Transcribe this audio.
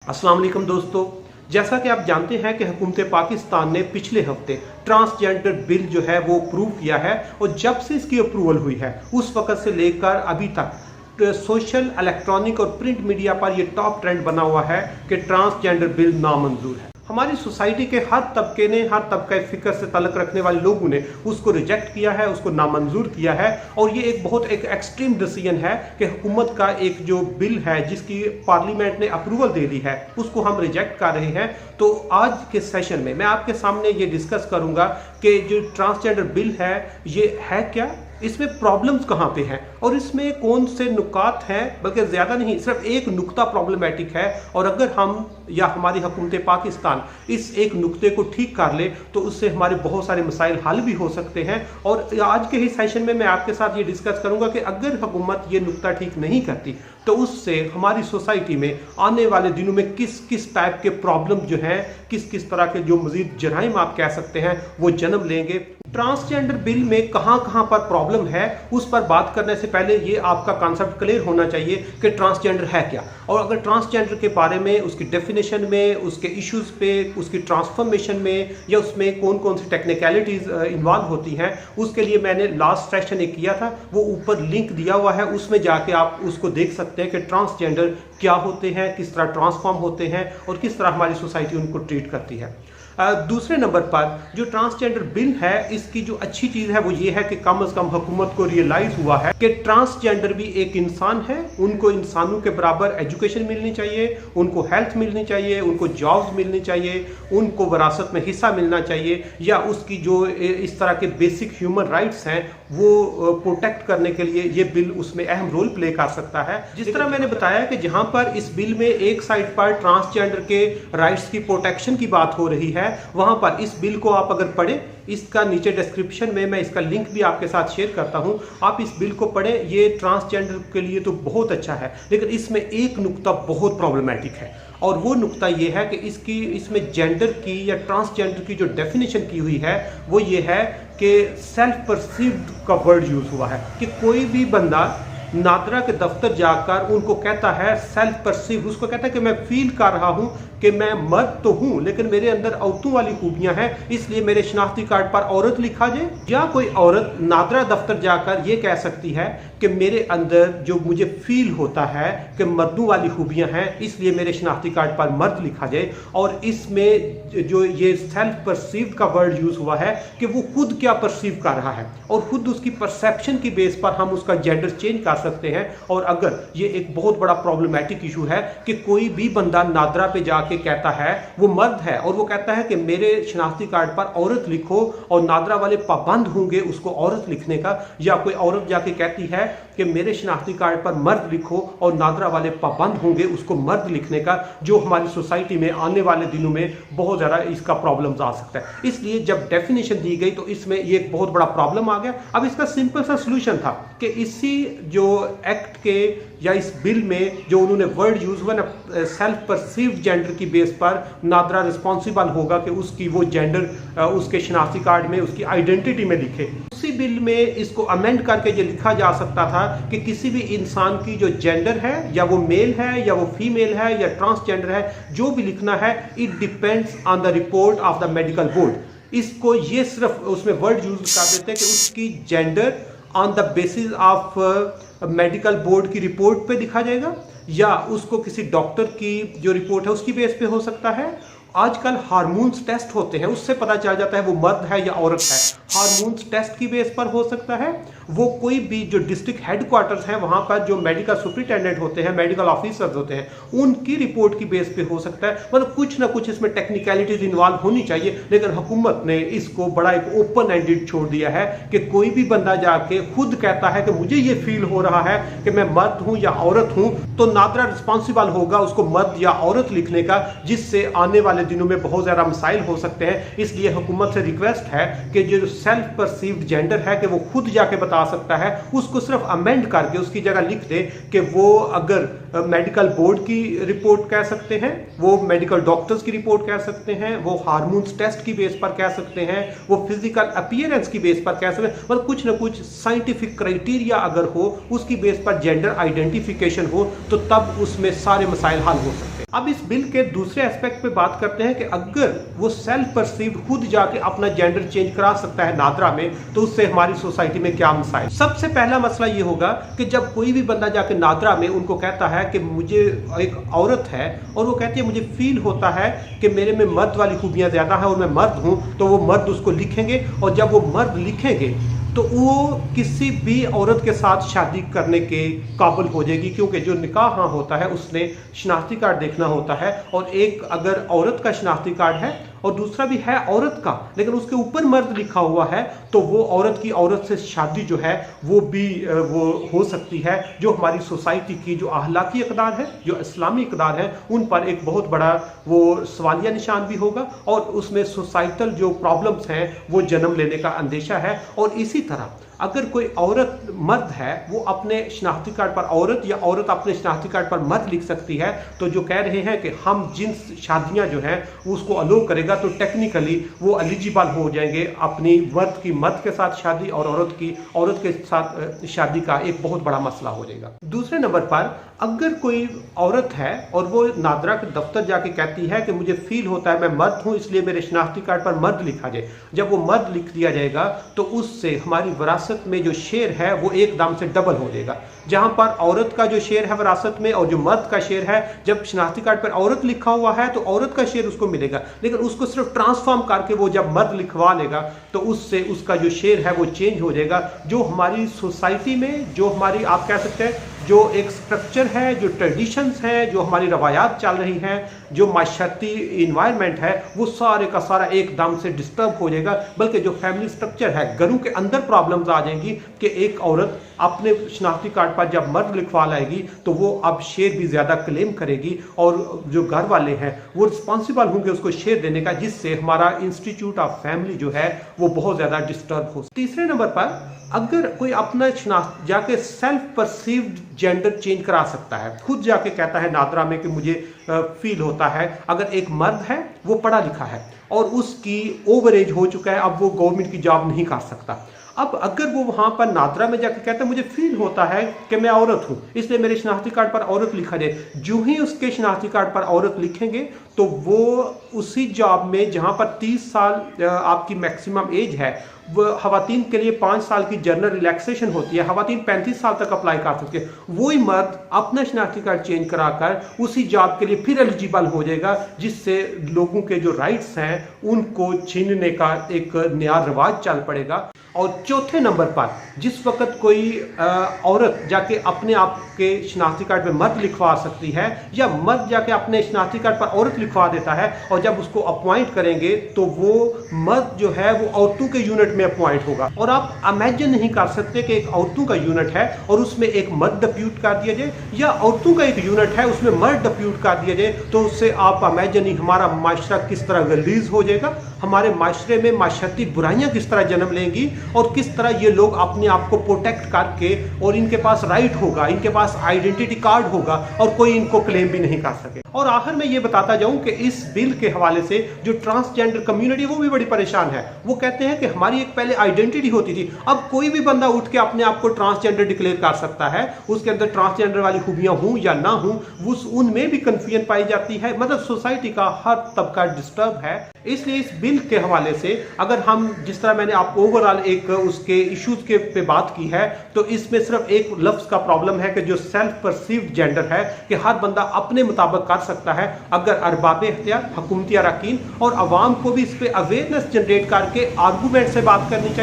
अस्सलाम वालेकुम दोस्तों, जैसा कि आप जानते हैं कि हुकूमत पाकिस्तान ने पिछले हफ्ते ट्रांसजेंडर बिल जो है वो अप्रूव किया है और जब से इसकी अप्रूवल हुई है उस वक़्त से लेकर अभी तक सोशल, इलेक्ट्रॉनिक और प्रिंट मीडिया पर यह टॉप ट्रेंड बना हुआ है कि ट्रांसजेंडर बिल नामंजूर है। हमारी सोसाइटी के हर तबके ने, हर तबका फ़िक्र से तल्लुक़ रखने वाले लोगों ने उसको रिजेक्ट किया है, उसको नामंजूर किया है और ये एक एक्सट्रीम डिसीजन है कि हुकूमत का एक जो बिल है जिसकी पार्लियामेंट ने अप्रूवल दे दी है उसको हम रिजेक्ट कर रहे हैं। तो आज के सेशन में मैं आपके सामने ये डिस्कस करूंगा कि जो ट्रांसजेंडर बिल है ये है क्या, इसमें प्रॉब्लम्स कहाँ पे हैं और इसमें कौन से नुकात हैं, बल्कि ज़्यादा नहीं, सिर्फ एक नुक्ता प्रॉब्लमेटिक है और अगर हम या हमारी हुकूमत पाकिस्तान इस एक नुक्ते को ठीक कर ले तो उससे हमारे बहुत सारे मसाइल हल भी हो सकते हैं। और आज के ही सेशन में मैं आपके साथ ये डिस्कस करूंगा कि अगर हुकूमत ये नुक्ता ठीक नहीं करती तो उससे हमारी सोसाइटी में आने वाले दिनों में किस किस टाइप के प्रॉब्लम जो हैं, किस किस तरह के जो मजीद जराइम आप कह सकते हैं वो जन्म लेंगे। ट्रांसजेंडर बिल में कहां पर प्रॉब्लम है उस पर बात करने से पहले ये आपका कॉन्सेप्ट क्लियर होना चाहिए कि ट्रांसजेंडर है क्या, और अगर ट्रांसजेंडर के बारे में, उसकी डेफिनेशन में, उसके इश्यूज पे, उसकी ट्रांसफॉर्मेशन में या उसमें कौन कौन सी टेक्निकलिटीज इन्वॉल्व होती हैं, उसके लिए मैंने लास्ट सेशन एक किया था, वो ऊपर लिंक दिया हुआ है, उसमें जाके आप उसको देख सकते हैं कि ट्रांसजेंडर क्या होते हैं, किस तरह ट्रांसफॉर्म होते हैं और किस तरह हमारी सोसाइटी उनको ट्रीट करती है। दूसरे नंबर पर जो ट्रांसजेंडर बिल है इसकी जो अच्छी चीज़ है वो ये है कि कम से कम हुकूमत को रियलाइज हुआ है कि ट्रांसजेंडर भी एक इंसान है, उनको इंसानों के बराबर एजुकेशन मिलनी चाहिए, उनको हेल्थ मिलनी चाहिए, उनको जॉब्स मिलनी चाहिए, उनको विरासत में हिस्सा मिलना चाहिए, या उसकी जो इस तरह के बेसिक ह्यूमन राइट्स हैं वो प्रोटेक्ट करने के लिए ये बिल उसमें अहम रोल प्ले कर सकता है। जिस तरह मैंने बताया कि जहां पर इस बिल में एक साइड पर ट्रांसजेंडर के राइट्स की प्रोटेक्शन की बात हो रही है, वहां पर इस बिल को आप अगर पढ़ें, इसका नीचे डिस्क्रिप्शन में मैं इसका लिंक भी आपके साथ शेयर करता हूं, आप इस बिल को पढ़ें, ये ट्रांसजेंडर के लिए तो बहुत अच्छा है, लेकिन इसमें एक नुक्ता बहुत प्रॉब्लमेटिक है और वो नुक्ता ये है कि इसमें जेंडर की या ट्रांसजेंडर की जो डेफिनेशन की हुई है वो ये है कि सेल्फ परसीव्ड का वर्ड यूज हुआ है कि कोई भी बंदा नादरा के दफ्तर जाकर उनको कहता है सेल्फ परसीव, उसको कहता है कि मैं फील कर रहा हूं कि मैं मर्द तो हूं लेकिन मेरे अंदर औरतों वाली खूबियां हैं, इसलिए मेरे शनाख्ती कार्ड पर औरत लिखा जाए। या कोई औरत नादरा दफ्तर जाकर ये कह सकती है कि मेरे अंदर जो मुझे फील होता है कि मर्दों वाली खूबियां हैं, इसलिए मेरे शनाख्ती कार्ड पर मर्द लिखा जाए। और इसमें जो ये सेल्फ परसीव्ड का वर्ड यूज हुआ है कि वो खुद क्या परसीव कर रहा है और खुद उसकी परसेप्शन की बेस पर हम उसका जेंडर चेंज कर सकते हैं। और अगर ये एक बहुत बड़ा प्रॉब्लमेटिक इशू है कि कोई भी बंदा नादरा पे जाके कहता है, वो मर्द है और वो कहता है कि मेरे शनाख्ती कार्ड पर औरत लिखो, और नादरा वाले पाबंद होंगे उसको औरत लिखने का, या कोई औरत जाके कहती है कि मेरे शनाख्ती कार्ड पर मर्द लिखो और नादरा वाले पाबंद होंगे उसको मर्द लिखने का, जो हमारी सोसाइटी में आने वाले दिनों में बहुत ज़्यादा इसका प्रॉब्लम आ सकता है। इसलिए जब डेफिनेशन दी गई तो इसमें ये एक बहुत बड़ा प्रॉब्लम आ गया। अब इसका सिंपल सा सोल्यूशन था कि इसी जो एक्ट के या इस बिल में जो उन्होंने वर्ड यूज हुआ ना, सेल्फ परसीव्ड जेंडर की बेस पर नादरा रिस्पॉन्सिबल होगा कि उसकी वो जेंडर उसके शनाख्ती कार्ड में, उसकी आइडेंटिटी में लिखे। उसी बिल में इसको अमेंड करके ये लिखा जा सकता था कि किसी भी इंसान की जो जेंडर है, या वो मेल है या वो फीमेल है या ट्रांसजेंडर है, जो भी लिखना है, it depends on the report of the medical board. इसको ये सिर्फ उसमें वर्ड यूज कर देते हैं कि उसकी gender on the basis of medical board की रिपोर्ट पे दिखा जाएगा, या उसको किसी डॉक्टर की जो रिपोर्ट है उसकी बेस पे हो सकता है। आजकल हार्मोन्स टेस्ट होते हैं, उससे पता चल जाता है वो मर्द है या औरत है, हार्मोन्स टेस्ट की बेस पर हो सकता है। वो कोई भी जो डिस्ट्रिक्ट हेडक्वार्टर्स हैं वहां पर जो मेडिकल सुपरिटेंडेंट होते हैं, मेडिकल ऑफिसर्स होते हैं, उनकी रिपोर्ट की बेस पे हो सकता है। मतलब कुछ ना कुछ इसमें टेक्निकलिटीज इन्वॉल्व होनी चाहिए, लेकिन हुकूमत ने इसको बड़ा एक ओपन एंडेड छोड़ दिया है कि कोई भी बंदा जाके खुद कहता है कि मुझे ये फील हो रहा है कि मैं मर्द हूं या औरत हूं, तो नादरा रिस्पॉन्सिबल होगा उसको मर्द या औरत लिखने का, जिससे आने वाले वाले दिनों में बहुत ज़्यादा मसाइल हो सकते हैं। इसलिए हुकूमत से रिक्वेस्ट है कि जो सेल्फ परसीव्ड जेंडर है कि वो खुद जाके बता सकता है, उसको सिर्फ अमेंड करके उसकी जगह लिख दे कि वो अगर मेडिकल बोर्ड की रिपोर्ट कह सकते हैं, वो मेडिकल डॉक्टर्स की रिपोर्ट कह सकते हैं, वो हार्मोन्स टेस्ट की बेस पर कह सकते हैं, वो फिजिकल अपीयरेंस की बेस पर कह सकते हैं, मतलब कुछ ना कुछ साइंटिफिक क्राइटेरिया अगर हो, उसकी बेस पर जेंडर आइडेंटिफिकेशन हो, तो तब उसमें सारे मसाइल हल हो सकते हैं। अब इस बिल के दूसरे एस्पेक्ट पे बात करते हैं कि अगर वो सेल्फ परसीव्ड खुद जाके अपना जेंडर चेंज करा सकता है नादरा में, तो उससे हमारी सोसाइटी में क्या मसाइल। सबसे पहला मसला ये होगा कि जब कोई भी बंदा जाके नादरा में उनको कहता है कि मुझे एक औरत है और वो कहती है मुझे फील होता है कि मेरे में मर्द वाली खूबियां ज्यादा है और मैं मर्द हूं, तो वो मर्द उसको लिखेंगे, और जब वो मर्द लिखेंगे तो वो किसी भी औरत के साथ शादी करने के काबिल हो जाएगी, क्योंकि जो निकाह हाँ होता है उसने शनाख्ती कार्ड देखना होता है, और एक अगर औरत का शनाख्ती कार्ड है और दूसरा भी है औरत का, लेकिन उसके ऊपर मर्द लिखा हुआ है, तो वो औरत की औरत से शादी जो है वो भी वो हो सकती है, जो हमारी सोसाइटी की जो अखलाकी इक़दार है, जो इस्लामी इक़दार है, उन पर एक बहुत बड़ा वो सवालिया निशान भी होगा, और उसमें सोसाइटल जो प्रॉब्लम्स हैं वो जन्म लेने का अंदेशा है। और इसी तरह अगर कोई औरत मर्द है वो अपने शनाख्ती कार्ड पर औरत, या औरत अपने शनाख्ती कार्ड पर मर्द लिख सकती है, तो जो कह रहे हैं कि हम जिन्स शादियां जो हैं उसको अलो करेगा, तो टेक्निकली वो एलिजिबल हो जाएंगे अपनी मर्द की मर्द के साथ शादी और औरत की औरत के साथ शादी का एक बहुत बड़ा मसला हो जाएगा। दूसरे नंबर पर अगर कोई औरत है और वो नादरा के दफ्तर जाके कहती है कि मुझे फील होता है मैं मर्द हूं, इसलिए मेरे शनाख्ती कार्ड पर मर्द लिखा जाए, जब वो मर्द लिख दिया जाएगा तो उससे हमारी विरासत में जो शेयर है वो एकदम से डबल हो जाएगा। जहां पर औरत का जो शेयर है विरासत में और जो मर्द का शेयर है, जब शनाख्ती कार्ड पर औरत लिखा हुआ है तो औरत का शेयर उसको मिलेगा, लेकिन उसको सिर्फ ट्रांसफॉर्म करके वो जब मर्द लिखवा लेगा तो उससे उसका जो शेयर है वो चेंज हो जाएगा। जो हमारी सोसाइटी में जो हमारी आप कह सकते हैं जो एक स्ट्रक्चर है, जो ट्रेडिशंस हैं, जो हमारी रवायात चल रही हैं, जो माशरती इन्वायरमेंट है, वो सारे का सारा एकदम से डिस्टर्ब हो जाएगा। बल्कि जो फैमिली स्ट्रक्चर है, घरों के अंदर प्रॉब्लम्स आ जाएंगी कि एक औरत अपने शनाख्ती कार्ड पर जब मर्द लिखवा लाएगी तो वो अब शेयर भी ज्यादा क्लेम करेगी, और जो घर वाले हैं वो रिस्पॉन्सिबल होंगे उसको शेयर देने का, जिससे हमारा इंस्टीट्यूट ऑफ फैमिली जो है वो बहुत ज्यादा डिस्टर्ब हो। तीसरे नंबर पर अगर कोई अपना जाके सेल्फ परसीव्ड जेंडर चेंज करा सकता है, खुद जाके कहता है नादरा में कि मुझे फील होता है, अगर एक मर्द है वो पढ़ा लिखा है और उसकी ओवर एज हो चुका है, अब वो गवर्नमेंट की जॉब नहीं कर सकता, अब अगर वो वहां पर नादरा में जाकर कहता है मुझे फील होता है कि मैं औरत हूं, इसलिए मेरे शनाख्ती कार्ड पर औरत लिखा जाए, जो ही उसके शनाख्ती कार्ड पर औरत लिखेंगे तो वो उसी जॉब में जहां पर 30 साल आपकी मैक्सिमम एज है, वो खवातीन के लिए 5 साल की जनरल रिलैक्सेशन होती है, खवातीन 35 साल तक अप्लाई कर सकती है, वही मर्द अपना शनाख्ती कार्ड चेंज कराकर उसी जॉब के लिए फिर एलिजिबल हो जाएगा, जिससे लोगों के जो राइट्स हैं उनको छीनने का एक नया रिवाज चल पड़ेगा। और चौथे नंबर पर जिस वक्त कोई औरत जाके अपने आप के शनाख्ती कार्ड पे मर्द लिखवा सकती है, या मर्द जाके अपने शनाख्ती कार्ड पर औरत लिखवा देता है, और जब उसको अपॉइंट करेंगे तो वो मर्द जो है वो औरतों के यूनिट में अपॉइंट होगा, और आप इमेजिन नहीं कर सकते कि एक औरतों का यूनिट है और उसमें एक मर्द डिप्यूट कर दिया जाए, या औरतों का एक यूनिट है उसमें मर्द डिप्यूट कर दिया जाए, तो उससे आप इमेजिन नहीं हमारा माशरा किस तरह गलीज हो जाएगा, हमारे माशरे में माशरती बुराइयां किस तरह जन्म लेंगी, और किस तरह ये लोग अपने आप को प्रोटेक्ट करके, और इनके पास राइट होगा, इनके पास आइडेंटिटी कार्ड होगा और कोई इनको क्लेम भी नहीं कर सके। और आखिर में ये बताता जाऊं कि इस बिल के हवाले से जो ट्रांसजेंडर कम्युनिटी वो भी बड़ी परेशान है। वो कहते हैं कि हमारी एक पहले आइडेंटिटी होती थी, अब कोई भी बंदा उठ के अपने आप को ट्रांसजेंडर डिक्लेयर कर सकता है, उसके अंदर ट्रांसजेंडर वाली खूबियां हों या ना हों, उनमें भी कंफ्यूजन पाई जाती है। मतलब सोसाइटी का हर तबका डिस्टर्ब है। इसलिए इस बिल के हवाले से अगर हम जिस तरह मैंने आपको ओवरऑल एक उसके इश्यूज के पे बात की है, तो इसमें सिर्फ एक लफ्ज का प्रॉब्लम है कि जो सेल्फ परसीव्ड जेंडर है कि हर बंदा अपने मुताबिक कर सकता है, अगर अरबाब इख्तियार, हुकूमती अरकान और अवाम को भी इस पे अवेयरनेस जनरेट करके आर्गूमेंट से बात करनी चाहिए।